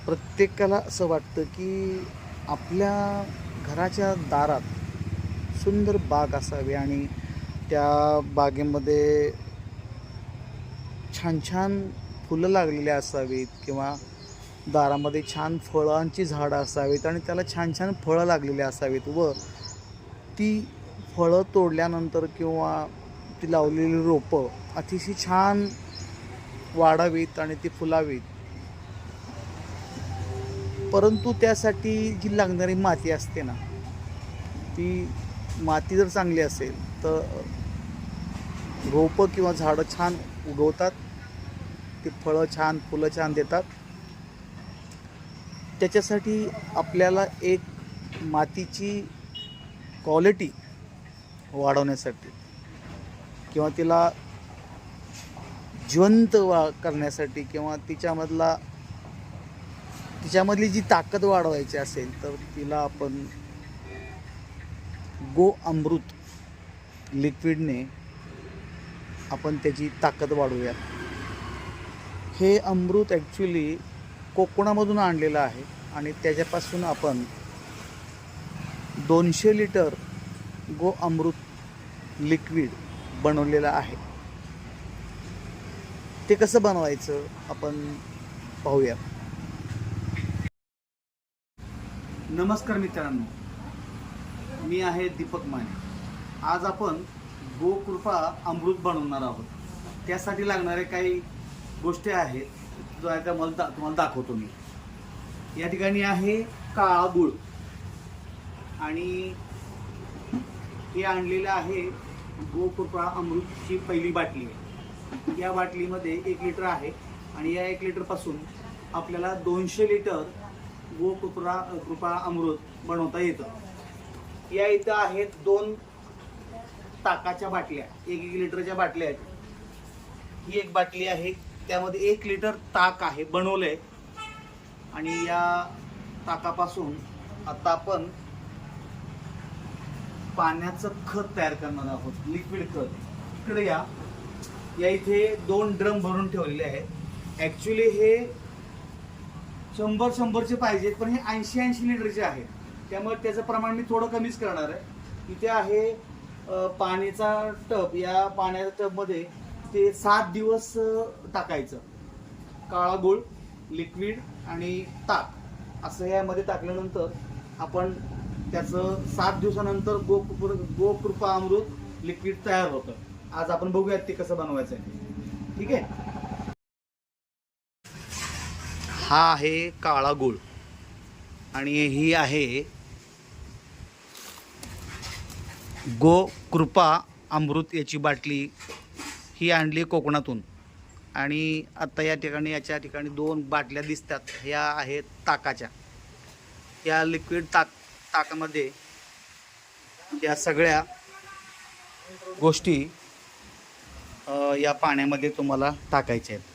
प्रत्येकाला असं वाटतं की आपल्या घराच्या दारात सुंदर बाग असावी आणि त्या बागेमध्ये छान छान फुलं लागलेली असावीत किंवा दारामध्ये छान फळांची झाडं असावीत आणि त्याला छान छान फळं लागलेली असावीत व ती फळं तोडल्यानंतर किंवा ती लावलेली रोपं अतिशय छान वाढावीत आणि ती फुलावीत. परंतु त्यासाठी जी लागणारी माती असते ना, ती माती जर चांगली असेल तर रोपं किंवा झाडं छान उगवतात, ती फळं छान फुलं छान देतात. त्याच्यासाठी आपल्याला एक मातीची क्वालिटी वाढवण्यासाठी किंवा तिला जिवंत करण्यासाठी किंवा तिच्यामधली जी ताकद वाढवायची असेल तर तिला आपण गो अमृत लिक्विडने आपण त्याची ताकद वाढवूया. हे अमृत ॲक्च्युली कोकणामधून आणलेलं आहे आणि त्याच्यापासून आपण 200 लिटर गो अमृत लिक्विड बनवलेलं आहे. ते कसं बनवायचं आपण पाहूया. नमस्कार मित्रांनो, मी आहे दीपक माने. आज आपण गोकृपा अमृत बनवणार आहोत. त्यासाठी लागणारे काही गोष्टी आहेत जो आहे त्या तुम्हाला दाखवतो मी. या ठिकाणी आहे काळा गूळ आणि हे आणलेलं आहे गोकृपा अमृतची पहिली बाटली आहे. या बाटलीमध्ये 1 लिटर आहे आणि या 1 लिटरपासून आपल्याला 200 लिटर गोकृपा अमृत बनवता येतं. या इथं आहेत 2 ताकाच्या बाटल्या, 1-1 लिटरच्या बाटल्या आहेत. ही एक बाटली आहे, त्यामध्ये 1 लिटर ताक आहे बनवलंय आणि या ताकापासून आता आपण पाण्याचं खत तयार करणार आहोत, लिक्विड खत. इकडे या इथे 2 ड्रम भरून ठेवलेले आहेत. ॲक्च्युली हे 100-100चे पाहिजेत, पण हे 80-80 लिटरचे आहेत, त्यामुळे त्याचं प्रमाण मी थोडं कमीच करणार आहे. इथे आहे पाण्याचा टब. या पाण्याच्या टबमध्ये ते 7 दिवस टाकायचं. काळा गूळ, लिक्विड आणि ताक असं यामध्ये टाकल्यानंतर आपण त्याचं 7 दिवसानंतर गोकृपा अमृत लिक्विड तयार होतं. आज आपण बघूयात ते कसं बनवायचं आहे. ठीक आहे. हा आहे काळा गूळ आणि ही आहे गोकृपा अमृत याची बाटली. ही आणली कोकणातून आणि आता याच्या ठिकाणी 2 बाटल्या दिसतात. ह्या आहेत ताकाच्या. या लिक्विड ताकामध्ये या सगळ्या गोष्टी या पाण्यामध्ये तुम्हाला टाकायच्या आहेत.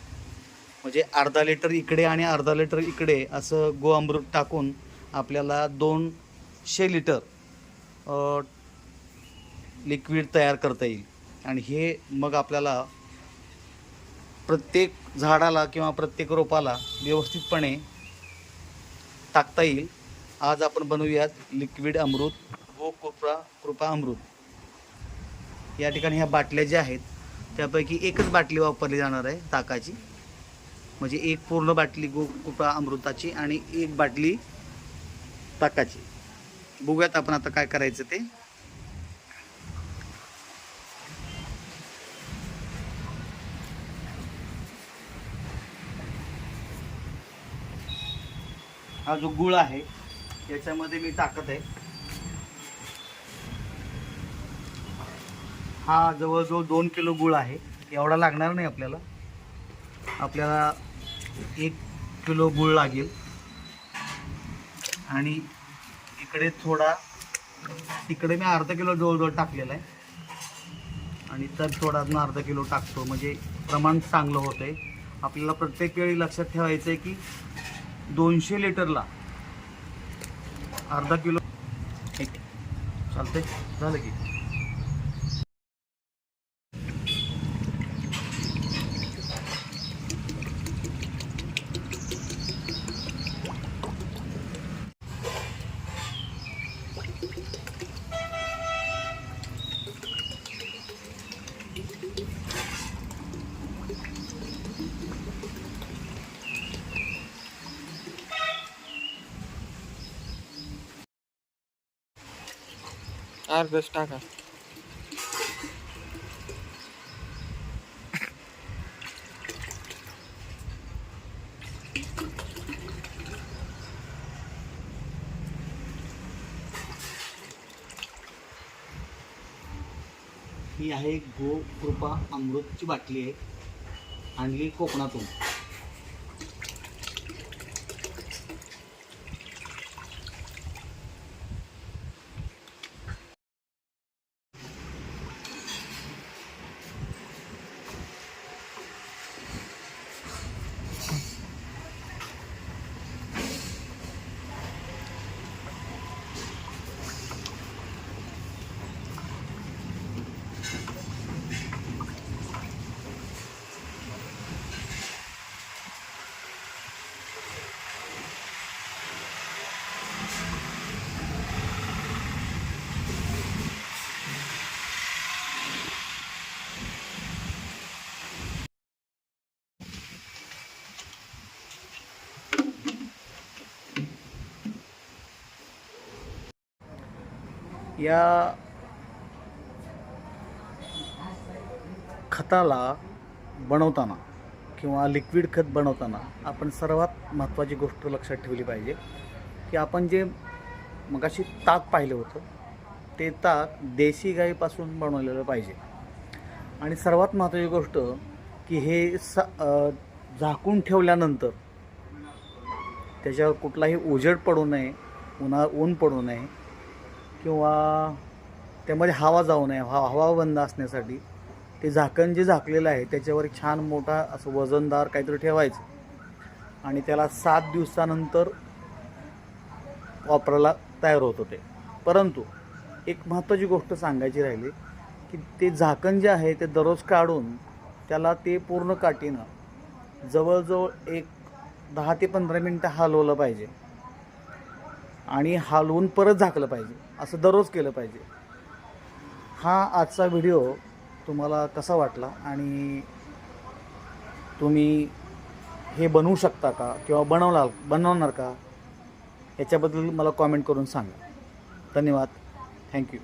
म्हणजे अर्धा लिटर इकडे आणि अर्धा लिटर इकडे असं गो अमृत टाकून आपल्याला 200 लिटर लिक्विड तयार करता येईल. आणि हे मग आपल्याला प्रत्येक झाडाला किंवा प्रत्येक रोपाला व्यवस्थितपणे टाकता येईल. आज आपण बनवूयात लिक्विड अमृत, गोकृपा अमृत. या ठिकाणी ह्या बाटल्या ज्या आहेत त्यापैकी एकच बाटली वापरली जाणार आहे ताकाची. म्हणजे 1 पूर्ण बाटली गोकृपा अमृताची आणि 1 बाटली ताकाची. बघूयात आपण आता काय करायचं ते. हा जो गूळ आहे याच्यामध्ये मी टाकत आहे. हा जवळजवळ 2 किलो गूळ आहे. एवढा लागणार नाही आपल्याला. 1 किलो गूळ लागेल. आणि इकडे तिकडे मी अर्धा किलो जवळजवळ टाकलेला आहे आणि तर थोडा अजून अर्धा किलो टाकतो म्हणजे प्रमाण चांगलं होतं आहे. आपल्याला प्रत्येक वेळी लक्षात ठेवायचं आहे की 200 लिटरला अर्धा किलो. चालतंय, झालं की. अर्धच टाका. ही आहे गो कृपा अमृतची बाटली आहे, आणली कोकणातून. या खताला बनवताना किंवा लिक्विड खत बनवताना आपण सर्वात महत्त्वाची गोष्ट लक्षात ठेवली पाहिजे की आपण जे मगाशी ताक पाहिलं होतं ते ताक देशी गाईपासून बनवलेलं पाहिजे. आणि सर्वात महत्त्वाची गोष्ट की हे झाकून ठेवल्यानंतर त्याच्यावर कुठलाही उजेड पडू नये, ऊन पडू नये किंवा त्यामध्ये हवा जाऊ नये. हवा बंद असण्यासाठी ते झाकण जे झाकलेलं आहे त्याच्यावर छान मोठा असं वजनदार काहीतरी ठेवायचं आणि त्याला 7 दिवसानंतर वापरायला तयार होतं ते. परंतु एक महत्त्वाची गोष्ट सांगायची राहिली की ते झाकण जे आहे ते दररोज काढून त्याला ते पूर्ण काठीनं जवळजवळ 10 ते 15 मिनटं हलवलं पाहिजे आणि हलवून परत झाकलं पाहिजे. असं दररोज केलं पाहिजे. हा आजचा व्हिडिओ तुम्हाला कसा वाटला आणि तुम्ही हे बनवू शकता का किंवा बनवणार का याच्याबद्दल मला कॉमेंट करून सांगा. धन्यवाद. थँक्यू.